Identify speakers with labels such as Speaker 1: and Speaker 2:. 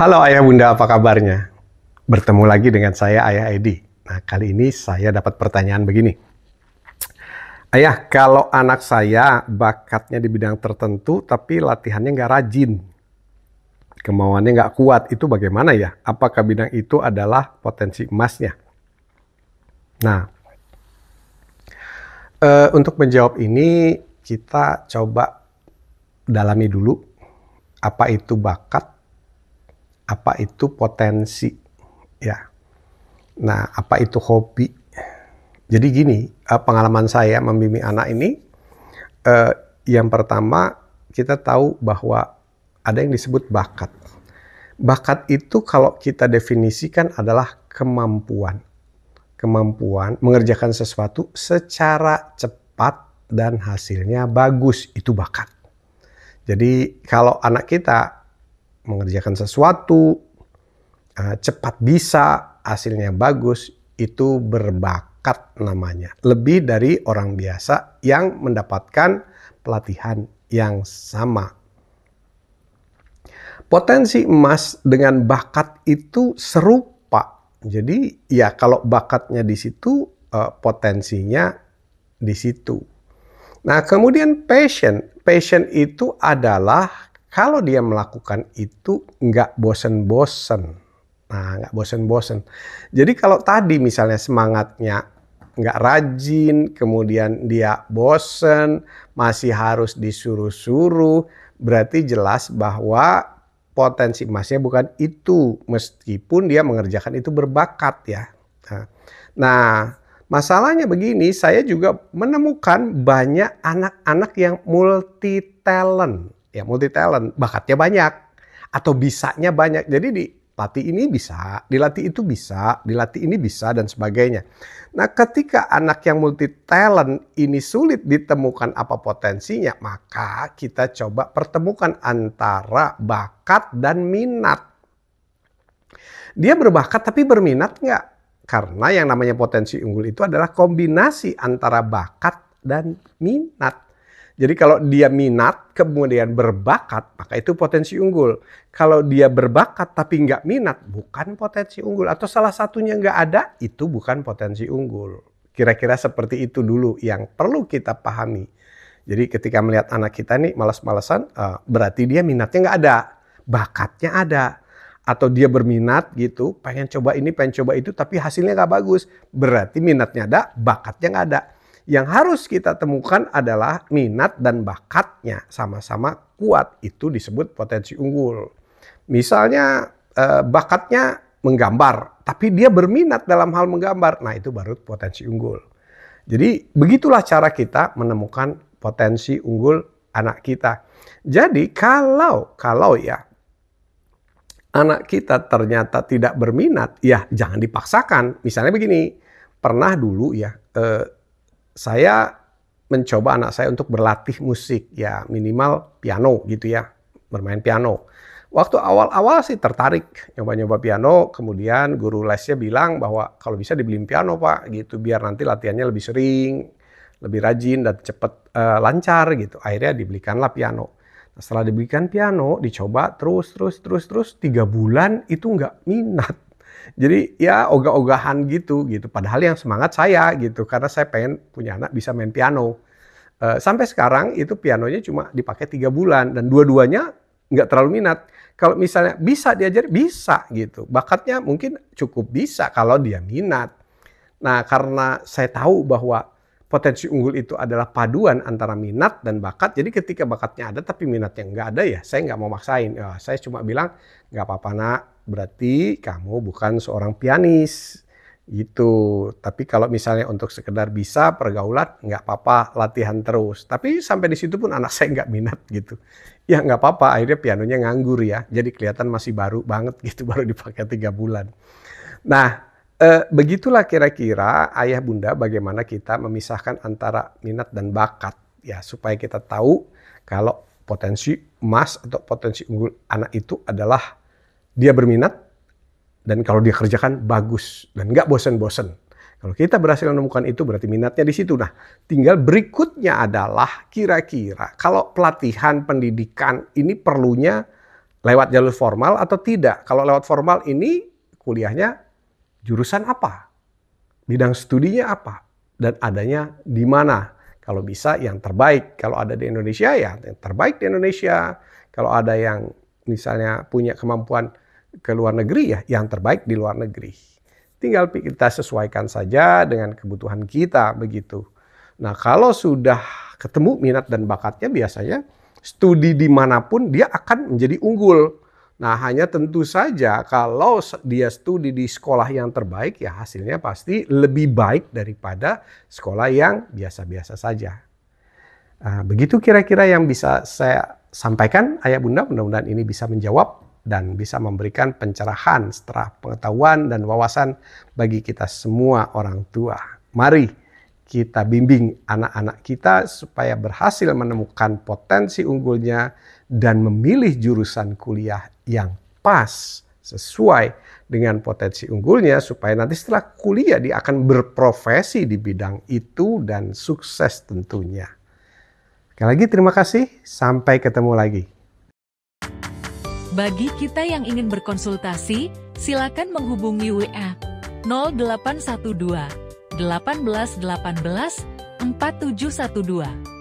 Speaker 1: Halo Ayah Bunda, apa kabarnya? Bertemu lagi dengan saya Ayah Edi. Nah, kali ini saya dapat pertanyaan begini. Ayah, kalau anak saya bakatnya di bidang tertentu tapi latihannya nggak rajin, kemauannya nggak kuat, itu bagaimana ya? Apakah bidang itu adalah potensi emasnya? Nah, untuk menjawab ini kita coba dalami dulu apa itu bakat, apa itu potensi, ya. Nah, apa itu hobi? Jadi gini, pengalaman saya membimbing anak ini, eee, yang pertama kita tahu bahwa ada yang disebut bakat. Bakat itu kalau kita definisikan adalah kemampuan. Kemampuan mengerjakan sesuatu secara cepat dan hasilnya bagus, itu bakat. Jadi kalau anak kita mengerjakan sesuatu, cepat bisa, hasilnya bagus, itu berbakat namanya. Lebih dari orang biasa yang mendapatkan pelatihan yang sama. Potensi emas dengan bakat itu serupa. Jadi ya kalau bakatnya di situ, potensinya di situ. Nah kemudian passion. Passion itu adalah kalau dia melakukan itu nggak bosen-bosen. Nah, nggak bosen-bosen. Jadi kalau tadi misalnya semangatnya nggak rajin, kemudian dia bosen, masih harus disuruh-suruh, berarti jelas bahwa potensi emasnya bukan itu, meskipun dia mengerjakan itu berbakat ya. Nah, masalahnya begini, saya juga menemukan banyak anak-anak yang multi talent, ya multi talent, bakatnya banyak atau bisanya banyak. Jadi dilatih ini bisa, dilatih itu bisa, dilatih ini bisa dan sebagainya. Nah, ketika anak yang multi talent ini sulit ditemukan apa potensinya, maka kita coba pertemukan antara bakat dan minat. Dia berbakat tapi berminat nggak? Karena yang namanya potensi unggul itu adalah kombinasi antara bakat dan minat. Jadi kalau dia minat kemudian berbakat, maka itu potensi unggul. Kalau dia berbakat tapi nggak minat, bukan potensi unggul. Atau salah satunya nggak ada, itu bukan potensi unggul. Kira-kira seperti itu dulu yang perlu kita pahami. Jadi ketika melihat anak kita nih malas-malasan, berarti dia minatnya nggak ada, bakatnya ada. Atau dia berminat gitu, pengen coba ini, pengen coba itu, tapi hasilnya nggak bagus. Berarti minatnya ada, bakatnya nggak ada. Yang harus kita temukan adalah minat dan bakatnya sama-sama kuat. Itu disebut potensi unggul. Misalnya bakatnya menggambar, tapi dia berminat dalam hal menggambar. Nah itu baru potensi unggul. Jadi begitulah cara kita menemukan potensi unggul anak kita. Jadi kalau ya anak kita ternyata tidak berminat, ya jangan dipaksakan. Misalnya begini, pernah dulu ya, saya mencoba anak saya untuk berlatih musik, ya minimal piano gitu ya, bermain piano. Waktu awal-awal sih tertarik nyoba-nyoba piano, kemudian guru lesnya bilang bahwa kalau bisa dibeliin piano Pak gitu, biar nanti latihannya lebih sering, lebih rajin dan cepat lancar gitu. Akhirnya dibelikanlah piano. Nah, setelah dibelikan piano, dicoba terus 3 bulan itu nggak minat. Jadi ya ogah-ogahan gitu. Padahal yang semangat saya gitu, karena saya pengen punya anak bisa main piano. Sampai sekarang itu pianonya cuma dipakai 3 bulan dan dua-duanya nggak terlalu minat. Kalau misalnya bisa diajar, bisa gitu. Bakatnya mungkin cukup bisa kalau dia minat. Nah karena saya tahu bahwa potensi unggul itu adalah paduan antara minat dan bakat. Jadi ketika bakatnya ada tapi minatnya nggak ada ya saya nggak mau maksain. Ya, saya cuma bilang nggak apa-apa nak, berarti kamu bukan seorang pianis gitu. Tapi kalau misalnya untuk sekedar bisa pergaulan nggak apa-apa, latihan terus. Tapi sampai di situ pun anak saya nggak minat gitu. Ya nggak apa-apa, akhirnya pianonya nganggur ya. Jadi kelihatan masih baru banget gitu, baru dipakai 3 bulan. Nah, begitulah kira-kira ayah bunda bagaimana kita memisahkan antara minat dan bakat. Ya, supaya kita tahu kalau potensi emas atau potensi unggul anak itu adalah dia berminat dan kalau dia kerjakan bagus dan nggak bosen-bosen. Kalau kita berhasil menemukan itu berarti minatnya di situ. Nah, tinggal berikutnya adalah kira-kira kalau pelatihan pendidikan ini perlunya lewat jalur formal atau tidak. Kalau lewat formal ini kuliahnya jurusan apa, bidang studinya apa, dan adanya di mana. Kalau bisa yang terbaik. Kalau ada di Indonesia ya yang terbaik di Indonesia. Kalau ada yang misalnya punya kemampuan ke luar negeri ya yang terbaik di luar negeri. Tinggal kita sesuaikan saja dengan kebutuhan kita begitu. Nah kalau sudah ketemu minat dan bakatnya biasanya studi dimanapun dia akan menjadi unggul. Nah hanya tentu saja kalau dia studi di sekolah yang terbaik ya hasilnya pasti lebih baik daripada sekolah yang biasa-biasa saja. Begitu kira-kira yang bisa saya sampaikan Ayah Bunda, mudah-mudahan ini bisa menjawab dan bisa memberikan pencerahan setelah pengetahuan dan wawasan bagi kita semua orang tua. Mari kita bimbing anak-anak kita supaya berhasil menemukan potensi unggulnya dan memilih jurusan kuliah yang pas sesuai dengan potensi unggulnya supaya nanti setelah kuliah dia akan berprofesi di bidang itu dan sukses tentunya. Sekali lagi terima kasih, sampai ketemu lagi.
Speaker 2: Bagi kita yang ingin berkonsultasi, silakan menghubungi WA 0812 18 18 4712.